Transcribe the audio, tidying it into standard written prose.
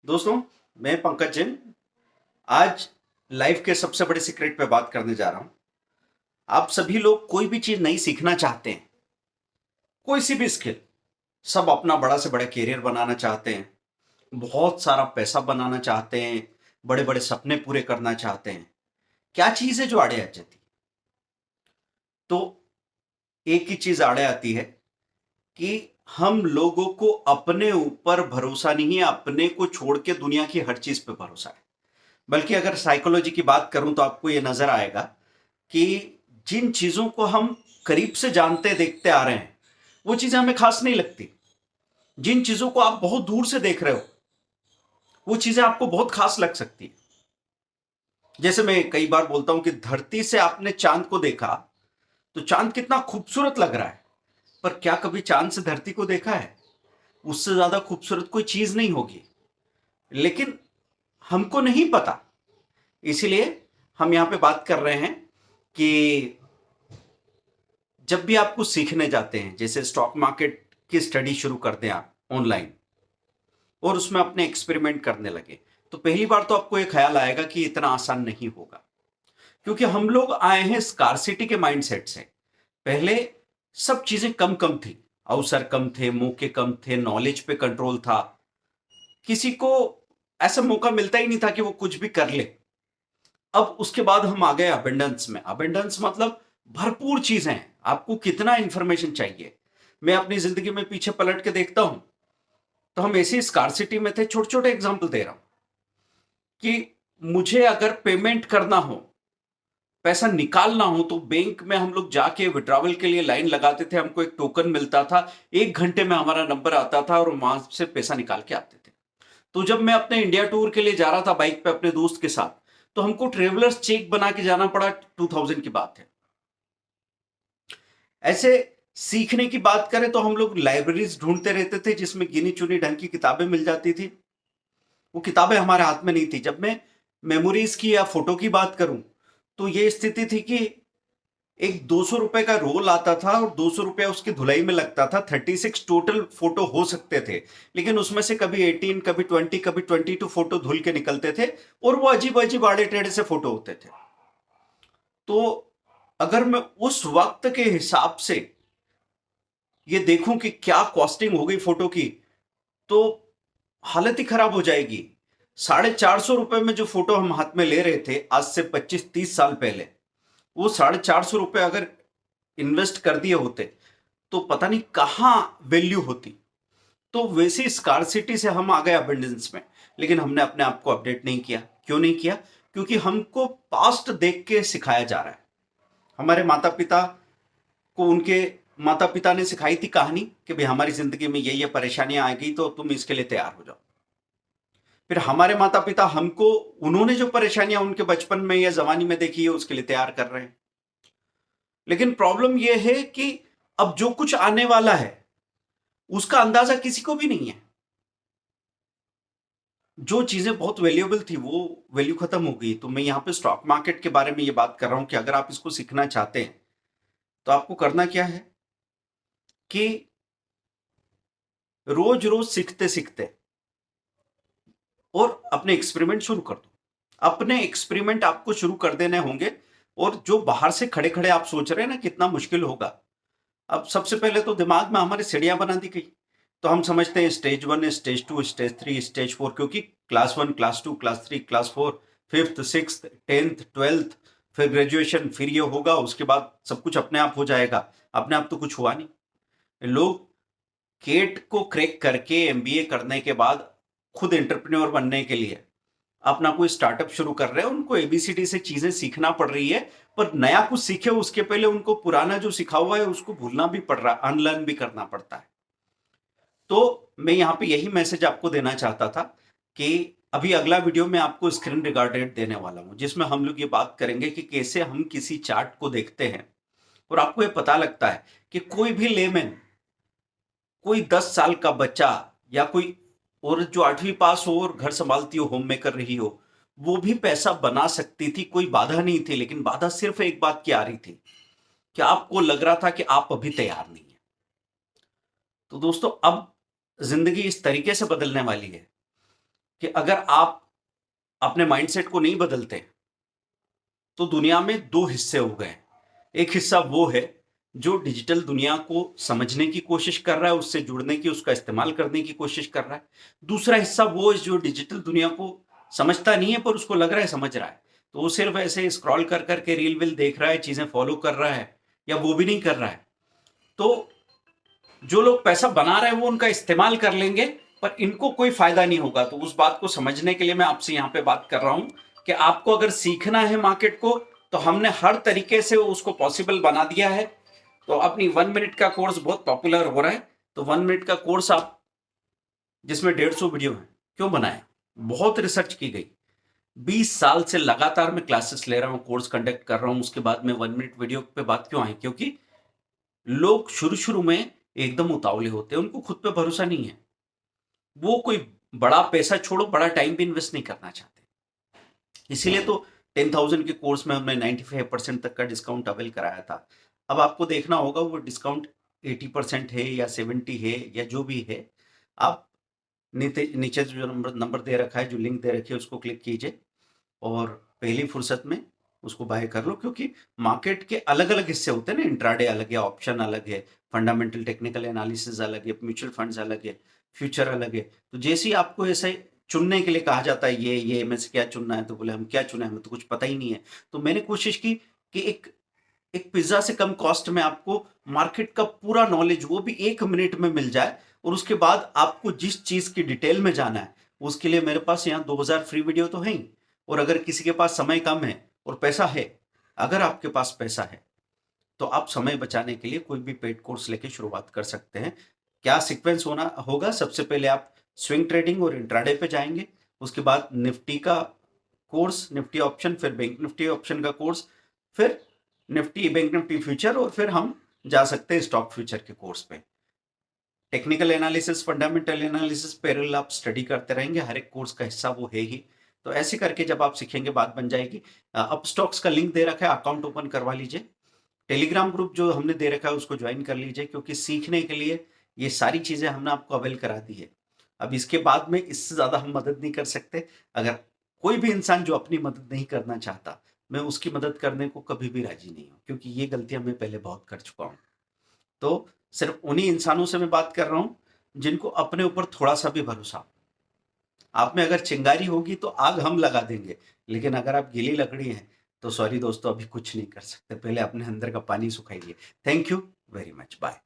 दोस्तों, मैं पंकज जैन आज लाइफ के सबसे बड़े सीक्रेट पे बात करने जा रहा हूं। आप सभी लोग कोई भी चीज नई सीखना चाहते हैं, कोई सी भी स्किल, सब अपना बड़ा से बड़ा करियर बनाना चाहते हैं, बहुत सारा पैसा बनाना चाहते हैं, बड़े बड़े सपने पूरे करना चाहते हैं। क्या चीज है जो आड़े आ जाती? तो एक ही चीज आड़े आती है कि हम लोगों को अपने ऊपर भरोसा नहीं है, अपने को छोड़ के दुनिया की हर चीज पे भरोसा है। बल्कि अगर साइकोलॉजी की बात करूं तो आपको यह नजर आएगा कि जिन चीजों को हम करीब से जानते देखते आ रहे हैं, वो चीजें हमें खास नहीं लगती। जिन चीजों को आप बहुत दूर से देख रहे हो, वो चीजें आपको बहुत खास लग सकती है। जैसे मैं कई बार बोलता हूं कि धरती से आपने चांद को देखा तो चांद कितना खूबसूरत लग रहा है, पर क्या कभी चांद से धरती को देखा है? उससे ज्यादा खूबसूरत कोई चीज नहीं होगी, लेकिन हमको नहीं पता। इसीलिए हम यहां पे बात कर रहे हैं कि जब भी आप कुछ सीखने जाते हैं, जैसे स्टॉक मार्केट की स्टडी शुरू कर दें आप ऑनलाइन और उसमें अपने एक्सपेरिमेंट करने लगे, तो पहली बार तो आपको यह ख्याल आएगा कि इतना आसान नहीं होगा, क्योंकि हम लोग आए हैं स्कार्सिटी के माइंडसेट से। पहले सब चीजें कम कम थी, अवसर कम थे, मौके कम थे, नॉलेज पे कंट्रोल था। किसी को ऐसा मौका मिलता ही नहीं था कि वो कुछ भी कर ले। अब उसके बाद हम आ गए अबेंडेंस में। अबेंडेंस मतलब भरपूर चीजें हैं, आपको कितना इंफॉर्मेशन चाहिए। मैं अपनी जिंदगी में पीछे पलट के देखता हूं तो हम ऐसी स्कार्सिटी में थे। छोटे छोटे एग्जांपल दे रहा हूं कि मुझे अगर पेमेंट करना हो, पैसा निकालना हो, तो बैंक में हम लोग जाके विड्रॉवल के लिए लाइन लगाते थे। हमको एक टोकन मिलता था, 1 घंटे में हमारा नंबर आता था और वहां से पैसा निकाल के आते थे। तो जब मैं अपने इंडिया टूर के लिए जा रहा था बाइक पे अपने दोस्त के साथ, तो हमको ट्रेवलर्स चेक बना के जाना पड़ा। 2000 की बात है। ऐसे सीखने की बात करें तो हम लोग लाइब्रेरीज ढूंढते रहते थे जिसमें गिनी चुनी ढंग की किताबें मिल जाती थी। वो किताबें हमारे हाथ में नहीं थी। जब मैं मेमोरीज की या फोटो की बात करूं तो ये स्थिति थी कि एक 200 रुपए का रोल आता था और 200 रुपया उसकी धुलाई में लगता था। 36 टोटल फोटो हो सकते थे, लेकिन उसमें से कभी 18, कभी 20, कभी 22 फोटो धुल के निकलते थे और वो अजीब अजीब आड़े टेढ़े से फोटो होते थे। तो अगर मैं उस वक्त के हिसाब से ये देखूं कि क्या कॉस्टिंग हो गई फोटो की, तो हालत ही खराब हो जाएगी। 450 रुपए में जो फोटो हम हाथ में ले रहे थे आज से 25-30 साल पहले, वो 450 रुपए अगर इन्वेस्ट कर दिए होते तो पता नहीं कहां वैल्यू होती। तो वैसी स्कार्सिटी से हम आ गए अबंडेंस में। लेकिन हमने अपने आप को अपडेट नहीं किया। क्यों नहीं किया? क्योंकि हमको पास्ट देख के सिखाया जा रहा है। हमारे माता पिता को उनके माता पिता ने सिखाई थी कहानी कि भाई हमारी जिंदगी में ये परेशानियां आ गई तो तुम इसके लिए तैयार हो जाओ। फिर हमारे माता पिता हमको उन्होंने जो परेशानियां उनके बचपन में या जवानी में देखी है उसके लिए तैयार कर रहे हैं। लेकिन प्रॉब्लम यह है कि अब जो कुछ आने वाला है उसका अंदाजा किसी को भी नहीं है। जो चीजें बहुत वैल्यूएबल थी वो वैल्यू खत्म हो गई। तो मैं यहां पे स्टॉक मार्केट के बारे में ये बात कर रहा हूं कि अगर आप इसको सीखना चाहते हैं तो आपको करना क्या है कि रोज रोज सीखते सीखते और अपने एक्सपेरिमेंट शुरू कर दो। अपने एक्सपेरिमेंट आपको शुरू कर देने होंगे। और जो बाहर से खड़े खड़े आप सोच रहे हैं ना कितना मुश्किल होगा, अब सबसे पहले तो दिमाग में हमारी सीढ़ियां बना दी गई। तो हम समझते हैं स्टेज 1, स्टेज 2, स्टेज 3, स्टेज 4, क्योंकि class 1, class 2, class 3, class 4, fifth, six, 10th, 12th, फिर ग्रेजुएशन, फिर ये होगा, उसके बाद सब कुछ अपने आप हो जाएगा। अपने आप तो कुछ हुआ नहीं। लोग केट को क्रैक करके एमबीए करने के बाद खुद एंटरप्रेन्योर बनने के लिए अपना कोई स्टार्टअप शुरू कर रहे हैं। उनको एबीसीडी से चीजें सीखना पड़ रही है, पर नया कुछ सीखे उसके पहले उनको पुराना जो सीखा हुआ है उसको भूलना भी पड़ रहा है, अनलर्न भी करना पड़ता है। तो मैं यहां पे यही मैसेज आपको देना चाहता था कि अभी अगला वीडियो में आपको स्क्रीन रिकॉर्डेड देने वाला हूं, जिसमें हम लोग ये बात करेंगे कि कैसे हम किसी चार्ट को देखते हैं और आपको ये पता लगता है कि कोई भी लेमैन, कोई 10 साल का बच्चा या कोई और जो 8वीं पास हो और घर संभालती हो, होम मेकर रही हो, वो भी पैसा बना सकती थी। कोई बाधा नहीं थी। लेकिन बाधा सिर्फ एक बात की आ रही थी कि आपको लग रहा था कि आप अभी तैयार नहीं है। तो दोस्तों, अब जिंदगी इस तरीके से बदलने वाली है कि अगर आप अपने माइंडसेट को नहीं बदलते तो दुनिया में दो हिस्से हो गए। एक हिस्सा वो है जो डिजिटल दुनिया को समझने की कोशिश कर रहा है, उससे जुड़ने की, उसका इस्तेमाल करने की कोशिश कर रहा है। दूसरा हिस्सा वो है जो डिजिटल दुनिया को समझता नहीं है पर उसको लग रहा है समझ रहा है, तो वो सिर्फ ऐसे स्क्रॉल कर करके रील विल देख रहा है, चीजें फॉलो कर रहा है, या वो भी नहीं कर रहा है। तो जो लोग पैसा बना रहे हैं वो उनका इस्तेमाल कर लेंगे, पर इनको कोई फायदा नहीं होगा। तो उस बात को समझने के लिए मैं आपसे यहाँ पे बात कर रहा हूं कि आपको अगर सीखना है मार्केट को, तो हमने हर तरीके से उसको पॉसिबल बना दिया है। तो अपनी 1 मिनट का कोर्स बहुत पॉपुलर हो रहा है, तो 1 मिनट का कोर्स आप, जिसमें 150 वीडियो है, क्यों बनाया? बहुत रिसर्च की गई। 20 साल से लगातार मैं क्लासेस ले रहा हूं, कोर्स कंडक्ट कर रहा हूं, उसके बाद में 1 मिनट वीडियो पे बात क्यों आई? क्योंकि लोग शुरू शुरू में एकदम उतावले होते हैं, उनको खुद पे भरोसा नहीं है, वो कोई बड़ा पैसा छोड़ो बड़ा टाइम भी इन्वेस्ट नहीं करना चाहते। इसीलिए तो 10,000 के कोर्स में हमने 95% तक का डिस्काउंट अवेल कराया था। अब आपको देखना होगा वो डिस्काउंट 80% है या 70 है या जो भी है। आप नीचे नीचे जो नंबर दे रखा है, जो लिंक दे रखी है, उसको क्लिक कीजिए और पहली फुर्सत में उसको बाय कर लो। क्योंकि मार्केट के अलग अलग हिस्से होते हैं ना, इंट्राडे अलग है, ऑप्शन अलग है, फंडामेंटल टेक्निकल एनालिसिस अलग है, म्यूचुअल फंड्स अलग है, फ्यूचर अलग है। तो जैसे ही आपको ऐसे चुनने के लिए कहा जाता है ये में से क्या चुनना है, तो बोले हम क्या चुने, हमें तो कुछ पता ही नहीं है। तो मैंने कोशिश की कि एक एक पिज्जा से कम कॉस्ट में आपको मार्केट का पूरा नॉलेज, वो भी 1 मिनट में मिल जाए। और उसके बाद आपको जिस चीज की डिटेल में जाना है, उसके लिए मेरे पास यहाँ 2000 फ्री वीडियो तो है ही। और अगर किसी के पास समय कम है और पैसा है, अगर आपके पास पैसा है तो आप समय बचाने के लिए कोई भी पेड कोर्स लेके शुरुआत कर सकते हैं। क्या सीक्वेंस होना होगा? सबसे पहले आप स्विंग ट्रेडिंग और इंट्राडे पे जाएंगे, उसके बाद निफ्टी का कोर्स, निफ्टी ऑप्शन, फिर बैंक निफ्टी ऑप्शन का कोर्स, फिर निफ्टी बैंक निफ्टी फ्यूचर, और फिर हम जा सकते हैं स्टॉक फ्यूचर के कोर्स पे। Technical analysis, fundamental analysis, parallel आप स्टडी करते रहेंगे, हर एक कोर्स का हिस्सा वो है ही। तो ऐसे करके जब आप सीखेंगे बात बन जाएगी। अब स्टॉक्स का लिंक दे रखा है, अकाउंट ओपन करवा लीजिए। टेलीग्राम ग्रुप जो हमने दे रखा है उसको ज्वाइन कर लीजिए, क्योंकि सीखने के लिए ये सारी चीजें हमने आपको अवेल करा दी है। अब इसके बाद में इससे ज्यादा हम मदद नहीं कर सकते। अगर कोई भी इंसान जो अपनी मदद नहीं करना चाहता, मैं उसकी मदद करने को कभी भी राजी नहीं हूं, क्योंकि ये गलतियां मैं पहले बहुत कर चुका हूं। तो सिर्फ उन्हीं इंसानों से मैं बात कर रहा हूं जिनको अपने ऊपर थोड़ा सा भी भरोसा हो। आप में अगर चिंगारी होगी तो आग हम लगा देंगे, लेकिन अगर आप गीली लकड़ी हैं तो सॉरी दोस्तों, अभी कुछ नहीं कर सकते। पहले अपने अंदर का पानी सुखाइए। Thank you very much, bye.